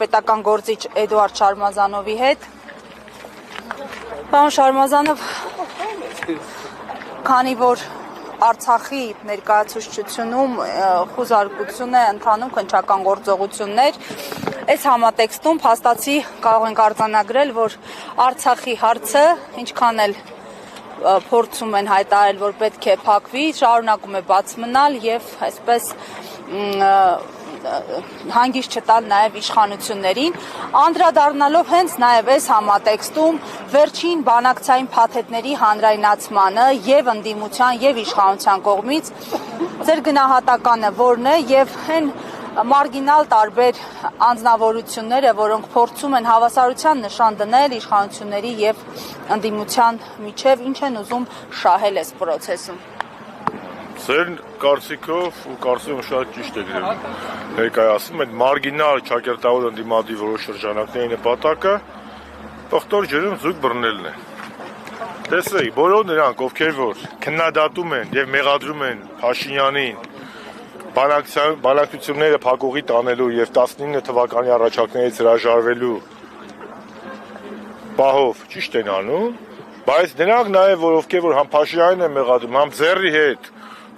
հանրապետական գործիչ Էդուարդ Շարմազանովի հետ։ Պարոն Շարմազանով, քանի որ Արցախի ներկայացուցչությունում խուզարկություն է ընթանում քննչական գործողություններ, այս համատեքստում փաստացի կարող ենք արձանագրել, որ Արցախի հարցը ինչքան էլ փորձում են հայտարարել, որ պետք է փակվի, շարունակում է բաց մնալ եւ այսպես հանգիստ չտալ նաեւ իշխանություններին, անդրադառնալով հենց նաեւ այս համատեքստում վերջին բանակցային փաթեթների հանրայնացմանը եւ ընդդիմության եւ իշխանության կողմից ձեր գնահատականը որն է եւ հեն մարգինալ տարբեր անձնավորությունները, որոնք փորձում են հավասարության նշան դնել իշխանությունների եւ ընդդիմության միջև, ինչ են ուզում շահել այս process-ում։ Ձեր կարծիքով ու կարծում շատ ճիշտ է ներկայացնում այդ մարգինալ ճակերտավոր ընդդիմադի որոշ շրջանակների նպատակը տողտոր ջրում զույգ բռնելն է։ Տեսեք, բոլոր նրանք, ովքեր որ քննադատում են եւ մեղադրում են Փաշինյանին բանակցությունները փակուղի տանելու եւ 19 թվականի առաջարկներից հրաժարվելու պահով ճիշտ են անում, բայց նրանք նաեւ որ ովքեր որ համ Փաշինյանին են մեղադրում, համ Ձեռի հետ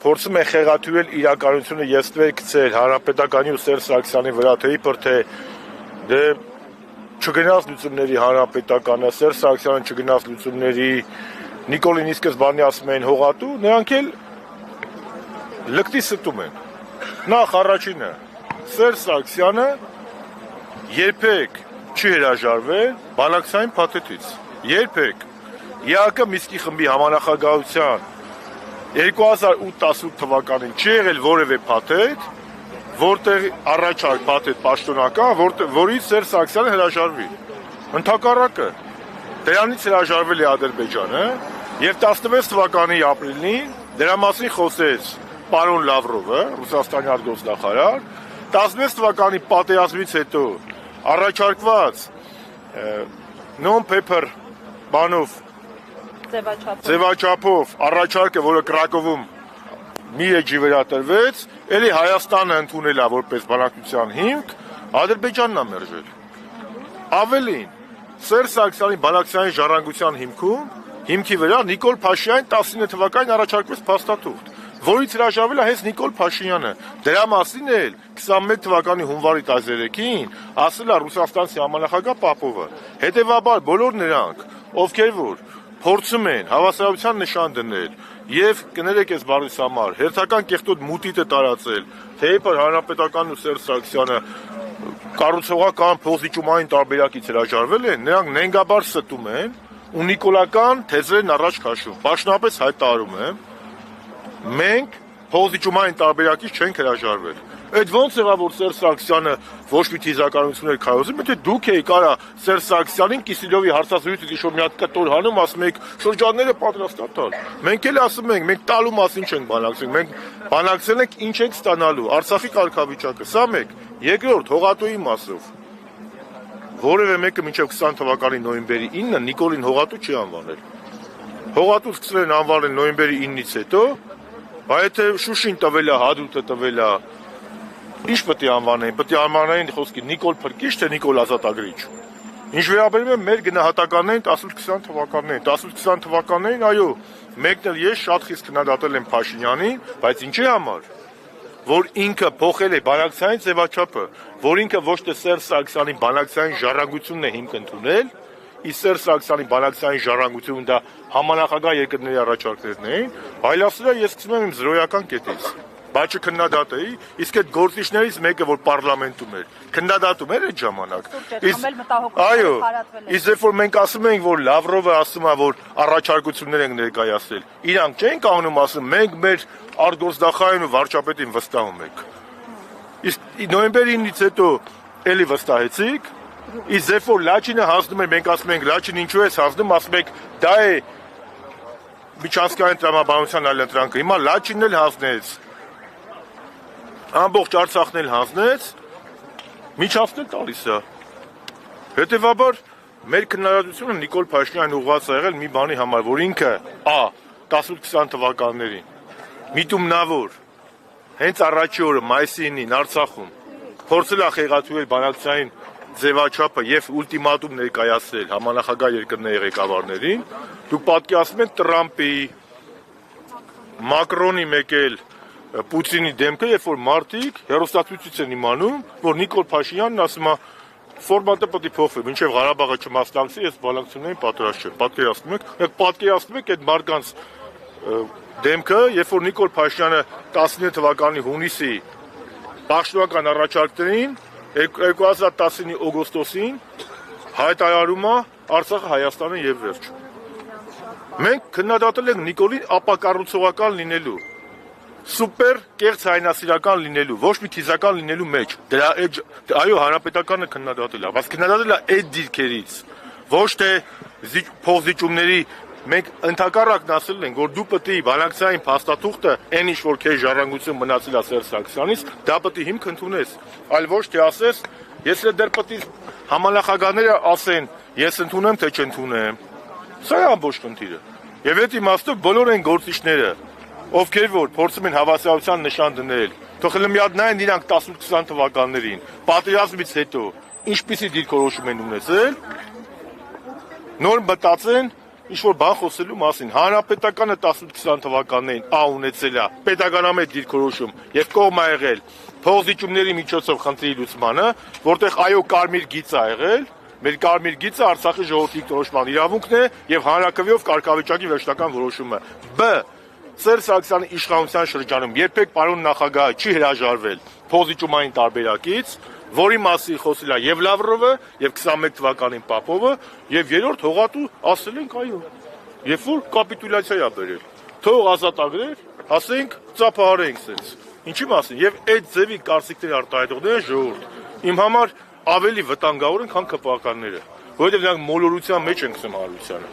փորձում են խեղաթյուրել իրականությունը եւ ստվեր գցել Հանրապետականի ու Սերժ Սարգսյանի վրա, թե իբր թե դե չգնաց լուծումների Հանրապետականը, Սերժ Սարգսյանը չգնաց լուծումների, Նիկոլին ի սկզբանե ասում են հողատու, նրանք էլ լկտի ստում են։ Նախ առաջինը Սերժ Սարգսյանը երբեք չի հրաժարվել բանակցային փաթեթից, երբեք ԵԱԿ Միսկի խմբի համանախագահության 2008-18 թվականին չի եղել որևէ փաթեթ, որտեղ առաջարկ փաթեթ պաշտոնական, որից Սերժ Սարգսյանը հրաժարվի։ Ընդհակառակը դրանից հրաժարվել է Ադրբեջանը եւ 16 թվականի ապրիլին դրա մասին խոսեց պարոն Լավրովը, Ռուսաստանի արտգործնախարար, 16 թվականի պատերազմից հետո առաջարկված non-paper բանով ձևաչափով առաջարկը, որը Կրակովում մի էջի վրա տրվեց, էլի Հայաստանը ընդունել է որպես բանակցության հիմք, Ադրբեջանն է մերժել։ Ավելին, Սերժ Սարգսյանի բանակցային ժառանգության հիմքի վրա Նիկոլ Փաշինյանին 19 թվականին առաջարկվեց փաստաթուղթ, որից հրաժարվել է հենց Նիկոլ Փաշինյանը։ Դրա մասին էլ 21 թվականի հունվարի 13-ին ասել է Ռուսաստանցի համանախագահ Պապովը։ Հետևաբար բոլոր նրանք, ովքեր որ փորձում են հավասարության նշան դնել եւ կներեք այս բառից համար հերթական կեղտոտ մուտիտը տարածել, թե իբր Հանրապետականն ու Սերժ Սարգսյանը կառուցողական փոխզիջումային տարբերակից հրաժարվել են, նրանք նենգաբար ստում են ու նիկոլական թեզերն առաջ քաշում։ Պաշտոնապես հայտարարում եմ, մենք փոխզիջումային տարբերակից չենք հրաժարվել։ Այդ ոնց եղավ որ Սերժ Սարգսյանը ոչ մի թիզականություն էր քայլում, եթե դուք էիք կարա Սերժ Սարգսյանին Կիսիլյովի հարցազրույցից ինչ-որ մի հատ կտոր հանում, ասում եք շրջանները պատրաստ է տալ։ Մենք էլ ասում ենք, մենք տալու մասին չենք բանակցում, մենք բանակցել ենք ինչ ենք ստանալու, Արցախի կարգավիճակը, սա մեկ։ Երկրորդ հողատուի մասով։ Որևէ մեկը մինչև 20 թվականի նոյեմբերի 9-ը Նիկոլին հողատու չի անվանել։ Հողատու սկսել են անվանել նոյեմբերի 9-ից հետո, բայց եթե Շուշին տվել է, Հադրութը տվել է, ինչ պետք է անվանեին, պետք է անվանեին խոսքի Նիկոլ Փրկիչ, թե Նիկոլ Ազատագրիչ։ Ինչ վերաբերում է մեր գնահատականներին 18-20 թվականներին, 18-20 թվականներին, այո, մեկն էլ ես շատ խիստ քննադատել եմ Փաշինյանին, բայց ինչի համար, որ ինքը փոխել է բանակցային ձևաչափը, որ ինքը ոչ թե Սերժ Սարգսյանի բանակցային ժառանգությունն է հիմք ընդունել, իսկ Սերժ Սարգսյանի բանակցային ժառանգությունը դա համանախագահ երկրների առաջարկներն էին, այլասրա ես սկսում եմ իմ զրոյական կետից։ Բայց չքննադատեի, իսկ այդ գործիչներից մեկը, որ պարլամենտում էր, քննադատում էր այդ ժամանակ։ Այո, իսկ երբ որ մենք ասում ենք, որ Լավրովը ասում է, որ առաջարկություններ ենք ներկայացրել, իրանք չեն կանոնում ասում, մենք մեր արտգործնախարարին ու վարչապետին վստահում ենք։ Իսկ նոյեմբերի 9-ից հետո էլի վստահեցիք, իսկ երբ որ Լաչինը հանձնում էր, մենք ասում ենք Լաչին ինչու է հանձնում, ասում եք դա է միջանցքային տրամաբանության այլընտրանքը։ Հիմա Լաչինն էլ հանձնեց։ Ամբողջ Արցախն էլ հանձնեց, միջանցքն տալիս է։ Հետևաբար մեր քննադատությունը Նիկոլ Փաշինյանին ուղղված է եղել մի բանի համար, որ ինքը 18-20 թվականներին միտումնավոր հենց առաջի օրը մայիսի 9-ին Արցախում փորձել է խեղաթյուրել բանակցային ձևաչափը եւ ուլտիմատում ներկայացրել համանախագահ երկրների ղեկավարներին, դուք պատկերացնում եք Տրամպի, Մակրոնի մեկել Պուտինի դեմքը, երբ որ մարդիկ հեռուստացույցից են իմանում, որ Նիկոլ Փաշինյանն ասում է ֆորմատը պետք է փոխվի, մինչև Ղարաբաղը չմասնակցի, ես բանակցություններին պատրաստ չեմ։ Պատկերացնում եք, պատկերացնում եք այդ մարդկանց դեմքը, երբ որ Նիկոլ Փաշինյանը 19 թվականի հունիսի պաշտոնական առաջարկներին 2019-ի օգոստոսին հայտարարում է Արցախը Հայաստանը եւ վերջ։ Մենք քննադատել ենք Նիկոլին ապակառուցողական լինելու, սուպեր կեղծ հայնասիրական լինելու, ոչ մի թիզական լինելու մեջ։ Այո, հանրապետականը քննադատել է, բայց քննադատել է այդ դիրքերից, ոչ թե փոխզիջումների։ Մենք ընդհակառակն ասել ենք, որ դու պետք է բանակցային փաստաթուղթը, այն ինչ որ քեզ ժառանգություն մնացել է Սերժ Սարգսյանից, դա պետք է հիմք ընդունես, այլ ոչ թե ասես, ես դեռ պետք է համանախագահները ասեն, ես ընդունեմ թե չընդունեմ։ Սա է ամբողջ խնդիրը։ Եվ այդ իմաստով բոլոր այն գործիչները, ովքեր որ փորձում են հավասարության նշան դնել, թող մի հատ նայեն իրանք 18-20 թվականներին, պատերազմից հետո ինչպիսի դիրքորոշում են ունեցել, նոր մտածեն ինչ-որ բան խոսելու մասին։ Հանրապետականը 18-20 թվականներին ունեցել է պետականամետ դիրքորոշում եւ կողմ ա եղել փոխզիջումների միջոցով խնդրի լուծմանը, որտեղ այո կարմիր գիծ ա եղել, մեր կարմիր գիծը Արցախի ժողովրդի դիրքորոշման իրավունքն է եւ հանրակրվեով կարգավիճակի վերջնական որոշումը։ Բ. Սերժ Սարգսյանի իշխանության շրջանում երբեք պարոն նախագահը չի հրաժարվել փոխզիջումային տարբերակից, որի մասին խոսել է եւ Լավրովը, եւ 21 թվականին Պապովը, եւ երրորդ հողատու ասել ենք այո։ Երբ որ կապիտուլյացիա է բերել, թող ազատագրեր, ասենք ծափահարենք sense։ Ինչի մասին։ Եվ այդ ձևի կարծիքների արտահայտողները ժողովուրդ իմ համար ավելի վտանգավոր են, քան ԿՊԱ-ականները, որովհետեւ նրանք մոլորության մեջ են գցում հանրությանը։